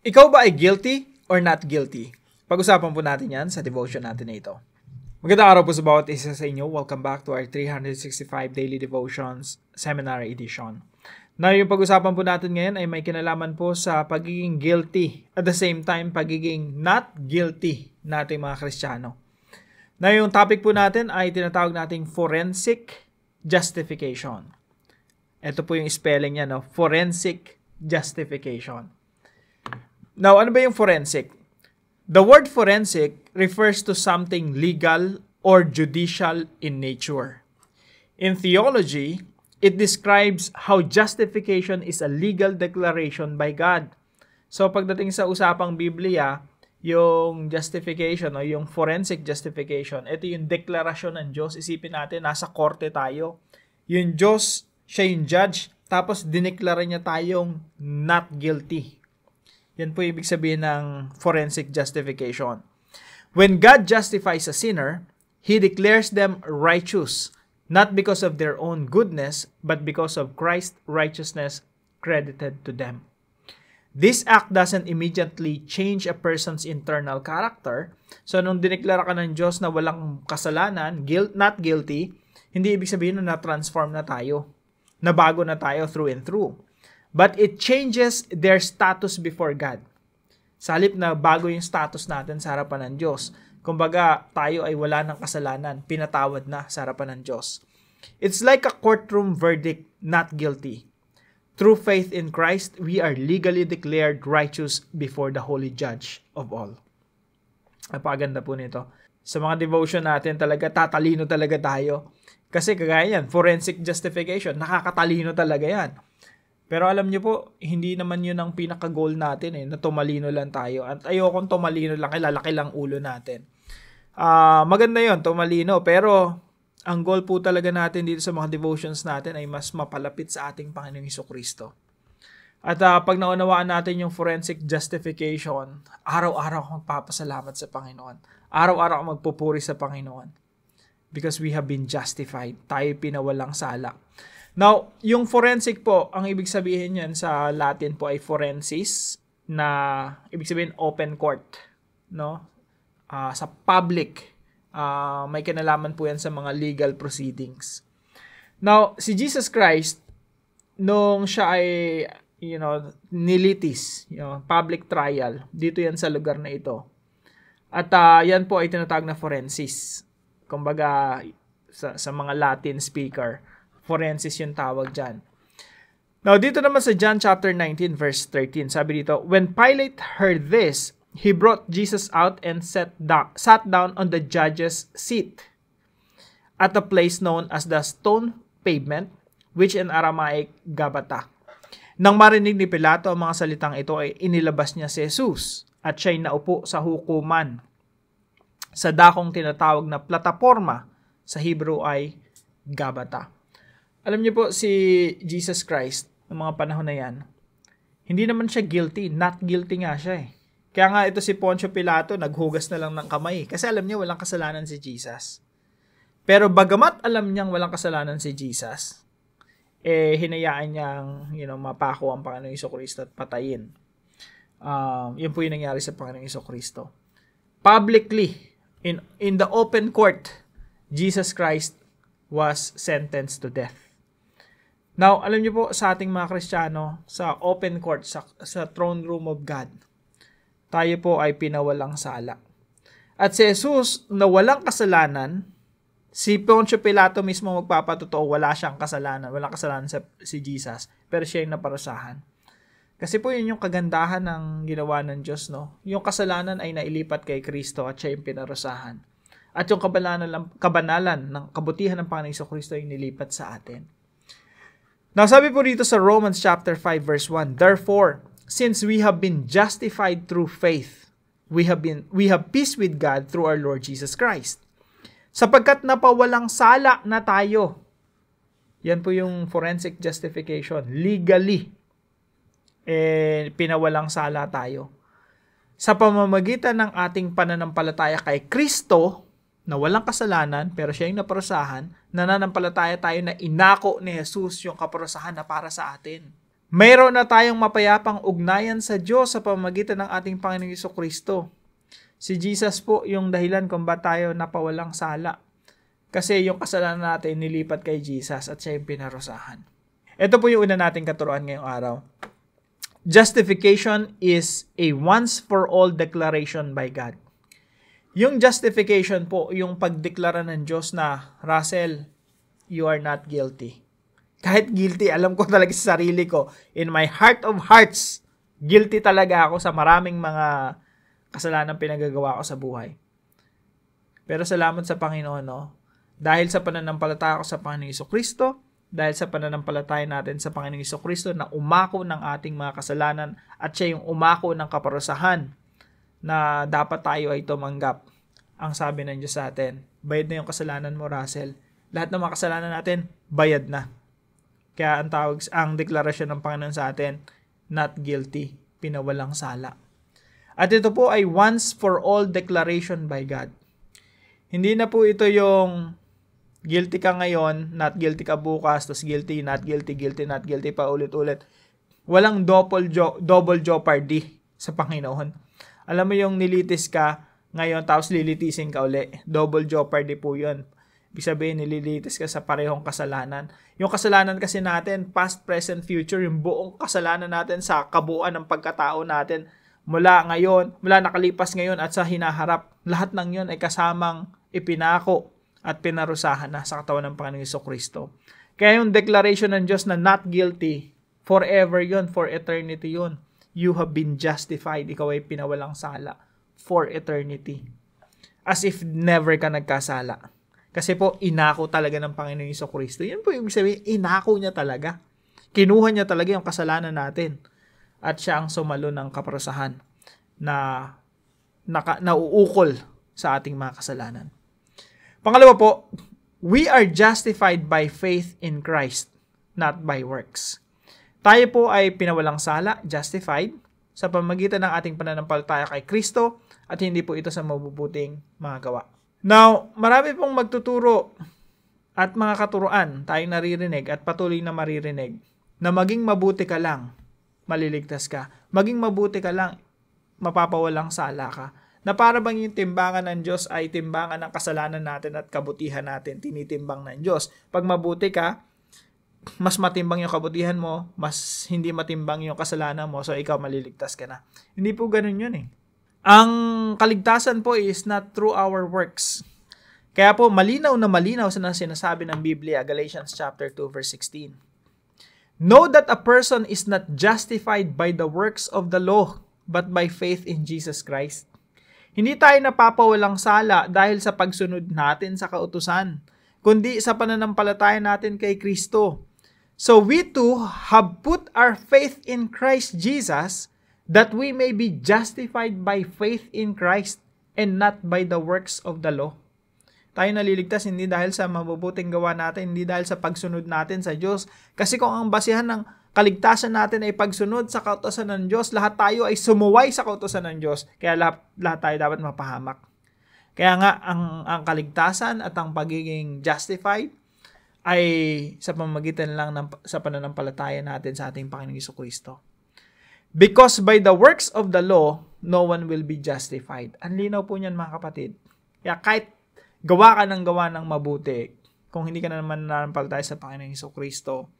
Ikaw ba ay guilty or not guilty? Pag-usapan po natin yan sa devotion natin na ito. Magandang araw po sa bawat isa sa inyo. Welcome back to our 365 Daily Devotions Seminary Edition. Na yung pag-usapan po natin ngayon ay may kinalaman po sa pagiging guilty at the same time pagiging not guilty nating mga Kristiyano. Na yung topic po natin ay tinatawag nating forensic justification. Ito po yung spelling niya, no? Forensic justification. Now, ano ba yung forensic? The word forensic refers to something legal or judicial in nature. In theology, it describes how justification is a legal declaration by God. So, pagdating sa usapang Biblia, yung justification o yung forensic justification, ito yung deklarasyon ng Diyos. Isipin natin, nasa korte tayo. Yung Diyos, siya yung judge, tapos dineklara niya tayong not guilty. Yan po ibig sabihin ng forensic justification. When God justifies a sinner, He declares them righteous, not because of their own goodness, but because of Christ's righteousness credited to them. This act doesn't immediately change a person's internal character. So, nung dineklara ka ng Diyos na walang kasalanan, not guilty, hindi ibig sabihin na na-transform na tayo, nabago na tayo through and through. But it changes their status before God. Sa halip na bago yung status natin sa harapan ng Diyos. Kumbaga, tayo ay wala ng kasalanan, pinatawad na sa harapan ng Diyos. It's like a courtroom verdict, not guilty. Through faith in Christ, we are legally declared righteous before the holy judge of all. Napaganda po nito. Sa mga devotion natin, talaga tatalino talaga tayo. Kasi kagaya yan, forensic justification, nakakatalino talaga yan. Pero alam niyo po, hindi naman yun ang pinaka-goal natin na tumalino lang tayo. At ayokong tumalino lang, lalaki lang ulo natin. Maganda yun, tumalino. Pero ang goal po talaga natin dito sa mga devotions natin ay mas mapalapit sa ating Panginoong Jesucristo. At pag naunawaan natin yung forensic justification, araw-araw akong magpapasalamat sa Panginoon. Araw-araw akong magpupuri sa Panginoon. Because we have been justified. Tayo pinawalang sala. Now, yung forensic po, ang ibig sabihin yan sa Latin po ay forensis, na ibig sabihin open court, no? Sa public, may kinalaman po yan sa mga legal proceedings. Now, si Jesus Christ, nung siya ay, nilitis, public trial, dito yan sa lugar na ito. At yan po ay tinatawag na forensis. Kumbaga, sa mga Latin speaker, forensis yung tawag dyan. Now, dito naman sa John chapter 19, verse 13, sabi dito, When Pilate heard this, he brought Jesus out and sat down on the judge's seat at a place known as the stone pavement, which in Aramaic, Gabata. Nang marinig ni Pilato ang mga salitang ito, ay inilabas niya si Jesus at siya'y naupo sa hukuman sa dakong tinatawag na plataporma, sa Hebrew ay Gabata. Alam niyo po, si Jesus Christ, ng mga panahon na yan, hindi naman siya guilty. Not guilty nga siya eh. Kaya nga ito si Poncio Pilato, naghugas na lang ng kamay. Kasi alam niya walang kasalanan si Jesus. Pero bagamat alam niyang walang kasalanan si Jesus, hinayaan niyang, mapako ang Panginoong Jesucristo at patayin. Yun po yung nangyari sa Panginoong Jesucristo. Publicly, in the open court, Jesus Christ was sentenced to death. Now, alam niyo po sa ating mga Kristiyano, sa open court, sa throne room of God, tayo po ay pinawalang sala. At si Jesus na walang kasalanan, si Poncio Pilato mismo magpapatotoo, wala siyang kasalanan, walang kasalanan si Jesus, pero siya yung naparusahan. Kasi po yun yung kagandahan ng ginawa ng Diyos, no? Yung kasalanan ay nailipat kay Kristo at siya yung pinarusahan. At yung kabanalan ng kabutihan ng Panginoong Jesucristo ay nilipat sa atin. Now, sabi po dito sa Romans chapter 5 verse 1, Therefore, since we have been justified through faith, we have peace with God through our Lord Jesus Christ. Sapagkat napawalang sala na tayo. Yan po yung forensic justification. Legally, pinawalang sala tayo. Sa pamamagitan ng ating pananampalataya kay Kristo, na walang kasalanan, pero siya yung naparusahan, nananampalataya tayo na inako ni Jesus yung kaparusahan na para sa atin. Mayroon na tayong mapayapang ugnayan sa Diyos sa pamamagitan ng ating Panginoong Jesucristo. Si Jesus po yung dahilan kung ba tayo napawalang sala. Kasi yung kasalanan natin nilipat kay Jesus at siya yung pinarusahan. Ito po yung una nating katuruan ngayong araw. Justification is a once-for-all declaration by God. Yung justification po, yung pagdeklara ng Diyos na, Russell, you are not guilty. Kahit guilty, alam ko talaga sa sarili ko, in my heart of hearts, guilty talaga ako sa maraming mga kasalanan pinagagawa ko sa buhay. Pero salamat sa Panginoon, no? Dahil sa pananampalataya ko sa Panginoong Jesucristo, dahil sa pananampalataya natin sa Panginoong Jesucristo na umako ng ating mga kasalanan at siya yung umako ng kaparusahan na dapat tayo ay tumanggap. Ang sabi ng Diyos sa atin, bayad na yung kasalanan mo, Russell. Lahat ng mga kasalanan natin, bayad na. Kaya ang deklarasyon ng Panginoon sa atin, not guilty, pinawalang sala. At ito po ay once for all declaration by God. Hindi na po ito yung guilty ka ngayon, not guilty ka bukas, tapos guilty, not guilty, guilty, not guilty pa ulit-ulit. Walang double jeopardy sa Panginoon. Alam mo yung nilitis ka ngayon, tapos lilitisin ka uli. Double jeopardy po yun. Ibig sabihin, nililitis ka sa parehong kasalanan. Yung kasalanan kasi natin, past, present, future, yung buong kasalanan natin sa kabuuan ng pagkatao natin, mula nakalipas ngayon at sa hinaharap, lahat ng yun ay kasamang ipinako at pinarusahan na sa katawan ng Panginoong Jesucristo. Kaya yung declaration ng Diyos na not guilty, forever yun, for eternity yun. You have been justified. Ikaw ay pinawalang sala for eternity. As if never ka nagkasala. Kasi po, inako talaga ng Panginoong Jesucristo. Yan po yung sabihin, inako niya talaga. Kinuha niya talaga yung kasalanan natin. At siya ang sumalo ng kaparusahan na nauukol sa ating mga kasalanan. Pangalawa po, we are justified by faith in Christ, not by works. Tayo po ay pinawalang sala, justified, sa pamamagitan ng ating pananampalataya kay Kristo at hindi po ito sa mabubuting mga gawa. Now, marami pong magtuturo at mga katuruan tayong naririnig at patuloy na maririnig na maging mabuti ka lang, maliligtas ka. Maging mabuti ka lang, mapapawalang sala ka. Na para bang yung timbangan ng Diyos ay timbangan ng kasalanan natin at kabutihan natin, tinitimbang ng Diyos. Pag mabuti ka, mas matimbang yung kabutihan mo, mas hindi matimbang yung kasalanan mo, so ikaw maliligtas ka na. Hindi po ganun yun eh. Ang kaligtasan po is not through our works. Kaya po, malinaw sa sinasabi ng Biblia, Galatians chapter 2, verse 16. Know that a person is not justified by the works of the law, but by faith in Jesus Christ. Hindi tayo napapawalang sala dahil sa pagsunod natin sa kautusan, kundi sa pananampalataya natin kay Kristo. So we too have put our faith in Christ Jesus, that we may be justified by faith in Christ and not by the works of the law. Tayo naliligtas hindi dahil sa mabubuting gawa natin, hindi dahil sa pagsunod natin sa Diyos. Kasi kung ang basihan ng kaligtasan natin ay pagsunod sa kautusan ng Diyos, lahat tayo ay sumuway sa kautusan ng Diyos. Kaya lahat tayo dapat mapahamak. Kaya nga, ang kaligtasan at ang pagiging justified ay sa pamamagitan lang sa pananampalataya natin sa ating Panginoong Jesucristo. Because by the works of the law, no one will be justified. Ang linaw po niyan mga kapatid. Kaya kahit gawa ka ng mabuti, kung hindi ka na naman nananampalataya sa Panginoong Jesucristo,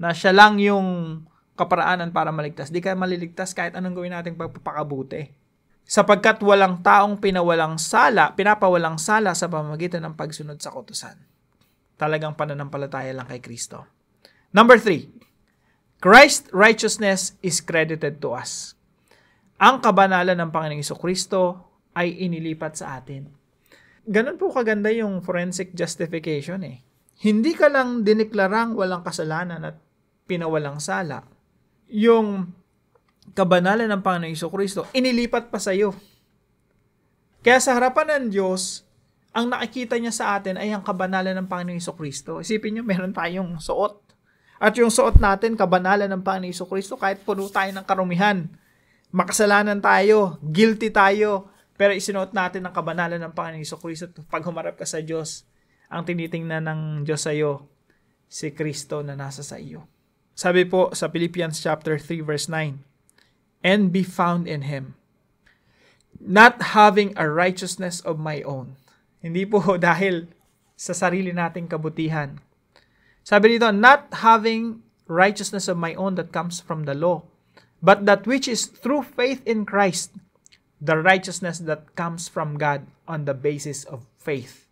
na siya lang yung kaparaanan para maligtas, di ka maliligtas kahit anong gawin nating pagpapakabuti. Sapagkat walang taong pinapawalang sala sa pamamagitan ng pagsunod sa kautusan. Talagang pananampalataya lang kay Kristo. Number 3. Christ's righteousness is credited to us. Ang kabanalan ng Panginoong Jesucristo ay inilipat sa atin. Ganun po kaganda yung forensic justification eh. Hindi ka lang diniklarang walang kasalanan at pinawalang sala. Yung kabanalan ng Panginoong Jesucristo, inilipat pa sa iyo. Kaya sa harapan ng Diyos, ang nakikita niya sa atin ay ang kabanalan ng Panginoong Jesucristo. Isipin niyo, meron tayong suot. At yung suot natin, kabanalan ng Panginoong Jesucristo, kahit puno tayo ng karumihan, makasalanan tayo, guilty tayo, pero isinuot natin ang kabanalan ng Panginoong Jesucristo. Pag humarap ka sa Diyos, ang tinitingnan ng Diyos sa iyo, si Kristo na nasa sa iyo. Sabi po sa Philippians chapter 3 verse 9, and be found in Him, not having a righteousness of my own. Hindi po dahil sa sarili nating kabutihan. Sabi dito, not having righteousness of my own that comes from the law, but that which is through faith in Christ, the righteousness that comes from God on the basis of faith.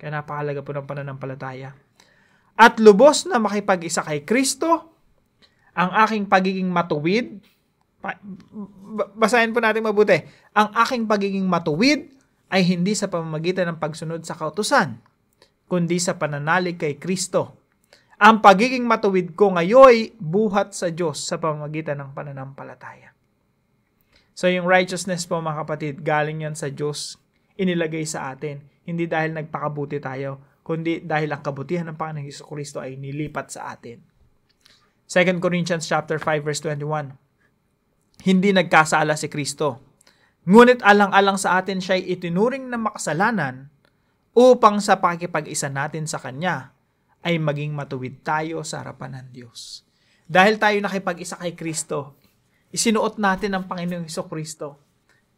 Kaya napakalaga po ng pananampalataya. At lubos na makipag-isa kay Kristo, ang aking pagiging matuwid, basahin po natin mabuti, ang aking pagiging matuwid ay hindi sa pamamagitan ng pagsunod sa kautusan, kundi sa pananalig kay Kristo. Ang pagiging matuwid ko ngayon buhat sa Diyos sa pamamagitan ng pananampalataya. So yung righteousness po mga kapatid, galing yan sa Diyos, inilagay sa atin. Hindi dahil nagpakabuti tayo, kundi dahil ang kabutihan ng Panginoong Jesucristo ay nilipat sa atin. 2 Corinthians chapter 5 verse 21. Hindi nagkasala si Kristo, ngunit alang-alang sa atin siya'y itinuring na makasalanan upang sa pakikipag-isa natin sa Kanya ay maging matuwid tayo sa harapan ng Diyos. Dahil tayo nakipag-isa kay Kristo, isinuot natin ang Panginoong Jesucristo.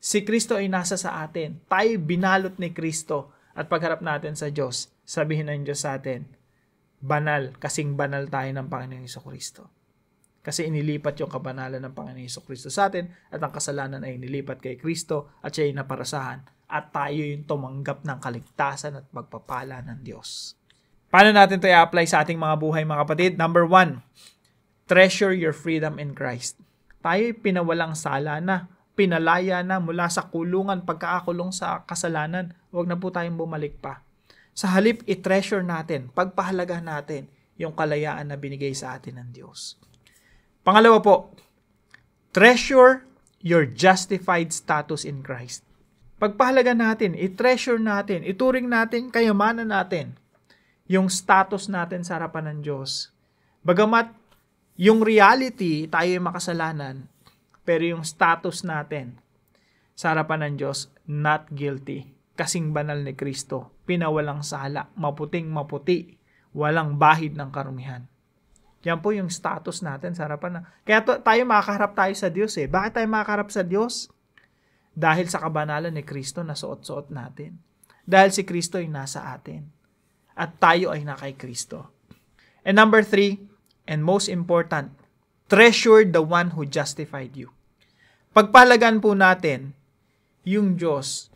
Si Kristo ay nasa sa atin. Tayo binalot ni Kristo at pagharap natin sa Diyos, sabihin ng Diyos sa atin, banal, kasing banal tayo ng Panginoong Jesucristo. Kasi inilipat yung kabanalan ng Panginoong Jesucristo sa atin at ang kasalanan ay inilipat kay Kristo at siya ay naparasahan at tayo yung tumanggap ng kaligtasan at pagpapala ng Diyos. Paano natin ito i-apply sa ating mga buhay mga kapatid? Number 1, treasure your freedom in Christ. Tayo'y pinawalang sala na, pinalaya na mula sa kulungan, pagkakakulong sa kasalanan. Huwag na po tayong bumalik pa. Sa halip, i-treasure natin, pagpahalagahan natin yung kalayaan na binigay sa atin ng Diyos. Pangalawa po, treasure your justified status in Christ. Pagpahalagahan natin, i-treasure natin, ituring natin, kayamanan natin, yung status natin sa harapan ng Diyos. Bagamat yung reality, tayo yung makasalanan, pero yung status natin sa harapan ng Diyos, not guilty. Kasing banal ni Kristo, pinawalang sala, maputing maputi, walang bahid ng karumihan. Yan po yung status natin sa harapan ng... Kaya tayo makakaharap tayo sa Diyos eh. Bakit tayo makakaharap sa Diyos? Dahil sa kabanalan ni Kristo na suot-suot natin. Dahil si Kristo ay nasa atin. At tayo ay na kay Kristo. And number 3, and most important, treasure the one who justified you. Pagpahalagan po natin yung Diyos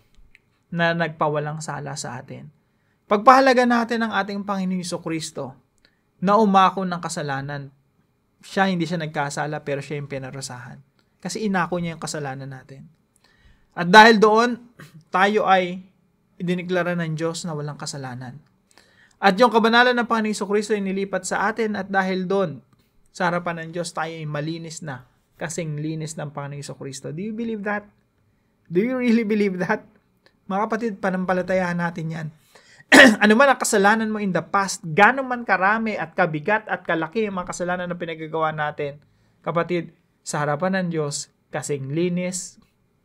na nagpawalang sala sa atin. Pagpahalaga natin ang ating Panginoong Jesucristo na umako ng kasalanan. Hindi siya nagkasala pero siya yung pinarasahan. Kasi inako niya yung kasalanan natin. At dahil doon, tayo ay idiniklara ng Diyos na walang kasalanan. At yung kabanalan ng Panginoong Jesucristo ay nilipat sa atin at dahil doon, sa harapan ng Diyos, tayo ay malinis na. Kasing linis ng Panginoong Jesucristo. Do you believe that? Do you really believe that? Mga kapatid, panampalatayahan natin yan. Ano man ang kasalanan mo in the past, gano'n man karami at kabigat at kalaki ang mga kasalanan na pinagagawa natin, kapatid, sa harapan ng Diyos, kasing linis,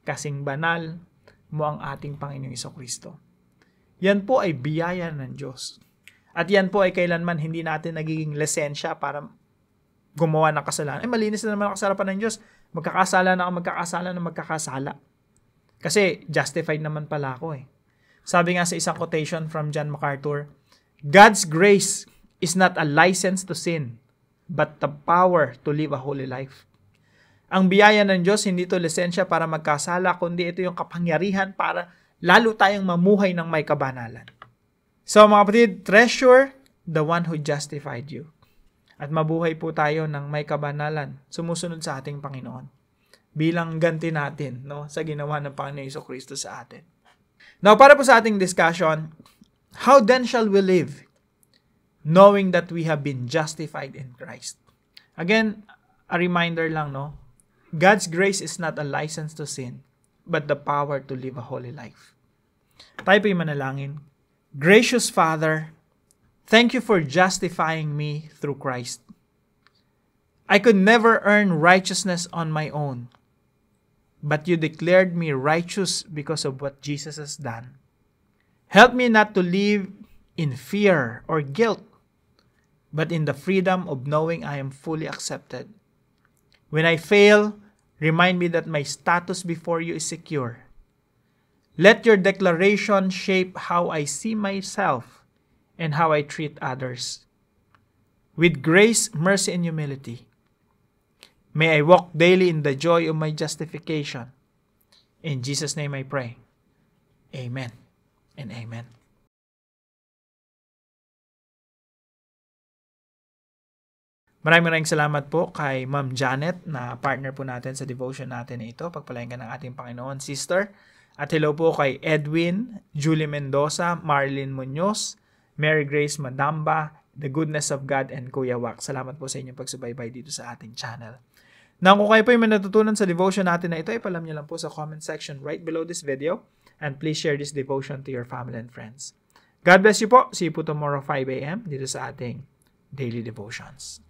kasing banal mo ang ating Panginoong Jesucristo. Yan po ay biyaya ng Diyos. At yan po ay kailanman hindi natin nagiging lisensya para gumawa ng kasalanan. Malinis na naman ang kasalanan ng Diyos. Magkakasala na magkakasala. Kasi justified naman pala ako eh. Sabi nga sa isang quotation from John MacArthur, God's grace is not a license to sin, but the power to live a holy life. Ang biyaya ng Diyos, hindi ito lisensya para magkasala, kundi ito yung kapangyarihan para lalo tayong mamuhay ng may kabanalan. So mga kapatid, treasure the one who justified you. At mabuhay po tayo ng may kabanalan, sumusunod sa ating Panginoon. Bilang ganti natin sa ginawa ng Panginoon Jesucristo sa atin. Now, para po sa ating discussion, how then shall we live, knowing that we have been justified in Christ? Again, a reminder lang, God's grace is not a license to sin, but the power to live a holy life. Tayo po yung manalangin. Gracious Father, thank you for justifying me through Christ. I could never earn righteousness on my own, but you declared me righteous because of what Jesus has done. Help me not to live in fear or guilt, but in the freedom of knowing I am fully accepted. When I fail, remind me that my status before you is secure. Let your declaration shape how I see myself and how I treat others. With grace, mercy, and humility, may I walk daily in the joy of my justification. In Jesus' name I pray. Amen and amen. Maraming salamat po kay Ma'am Janet na partner po natin sa devotion natin na ito. Pagpalain ka ng ating Panginoon, sister. At hello po kay Edwin, Julie Mendoza, Marilyn Munoz, Mary Grace Madamba, The Goodness of God, and Kuya Wak. Salamat po sa inyong pagsubaybay dito sa ating channel. Now, kung kayo po yung natutunan sa devotion natin na ito, ipalam niyo lang po sa comment section right below this video. And please share this devotion to your family and friends. God bless you po. See you po tomorrow 5 a.m. dito sa ating Daily Devotions.